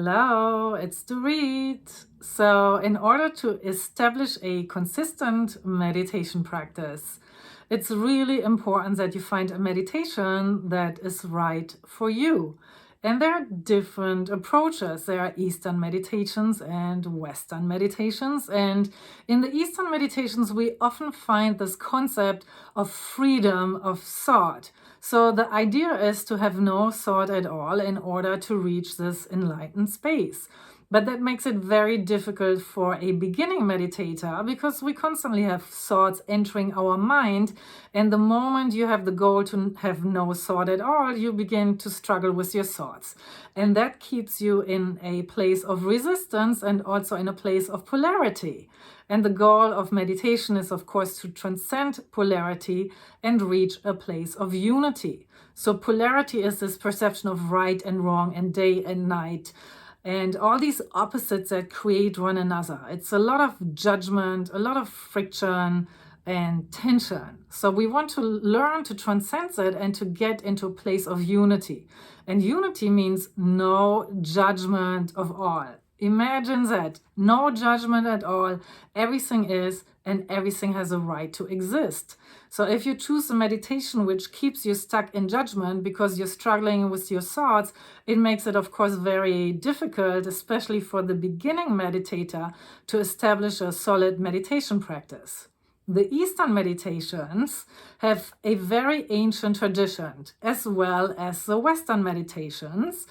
Hello, it's Dorit. So, in order to establish a consistent meditation practice, it's really important that you find a meditation that is right for you. And there are different approaches. There are Eastern meditations and Western meditations. And in the Eastern meditations, we often find this concept of freedom of thought. So the idea is to have no thought at all in order to reach this enlightened space. But that makes it very difficult for a beginning meditator because we constantly have thoughts entering our mind. And the moment you have the goal to have no thought at all, you begin to struggle with your thoughts. And that keeps you in a place of resistance and also in a place of polarity. And the goal of meditation is, of course, to transcend polarity and reach a place of unity. So polarity is this perception of right and wrong and day and night, and all these opposites that create one another. It's a lot of judgment, a lot of friction and tension. So we want to learn to transcend it and to get into a place of unity. And unity means no judgment of all. Imagine that. No judgment at all. Everything is and everything has a right to exist. So if you choose a meditation which keeps you stuck in judgment because you're struggling with your thoughts, it makes it, of course, very difficult, especially for the beginning meditator, to establish a solid meditation practice. The Eastern meditations have a very ancient tradition, as well as the Western meditations,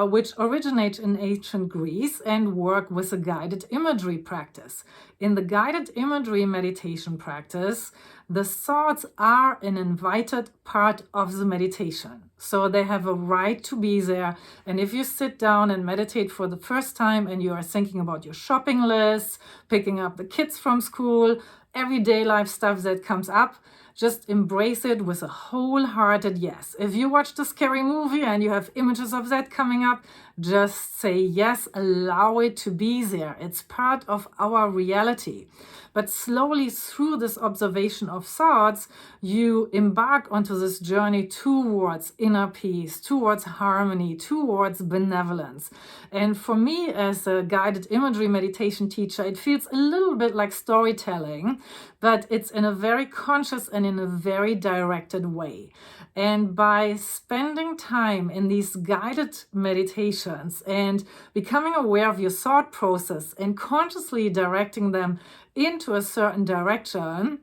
which originate in ancient Greece and work with a guided imagery practice. In the guided imagery meditation practice, the thoughts are an invited part of the meditation. So they have a right to be there. And if you sit down and meditate for the first time and you are thinking about your shopping list, picking up the kids from school, everyday life stuff that comes up, just embrace it with a wholehearted yes. If you watched a scary movie and you have images of that coming up, just say yes, allow it to be there. It's part of our reality. But slowly through this observation of thoughts, you embark onto this journey towards inner peace, towards harmony, towards benevolence. And for me, as a guided imagery meditation teacher, it feels a little bit like storytelling, but it's in a very conscious and in a very directed way. And by spending time in these guided meditations and becoming aware of your thought process and consciously directing them into a certain direction,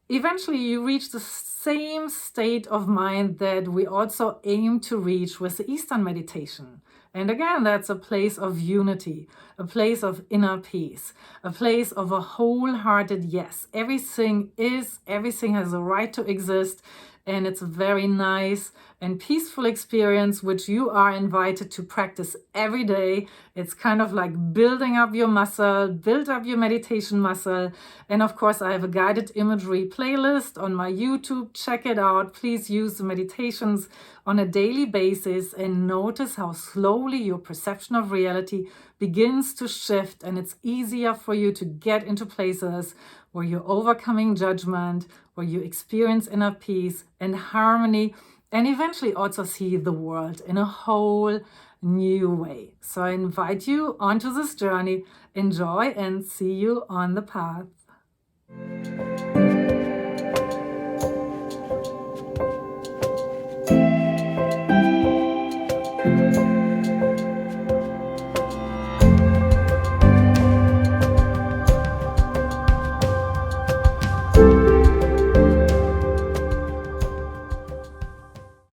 eventually you reach the same state of mind that we also aim to reach with the Eastern meditation. And again, that's a place of unity, a place of inner peace, a place of a wholehearted yes. Everything is, everything has a right to exist, and it's a very nice and peaceful experience which you are invited to practice every day. It's kind of like building up your muscle, build up your meditation muscle. And of course, I have a guided imagery playlist on my YouTube. Check it out. Please use the meditations on a daily basis and notice how slowly your perception of reality begins to shift, and it's easier for you to get into places where you're overcoming judgment, where you experience inner peace and harmony, and eventually also see the world in a whole new way. So I invite you onto this journey. Enjoy and see you on the path.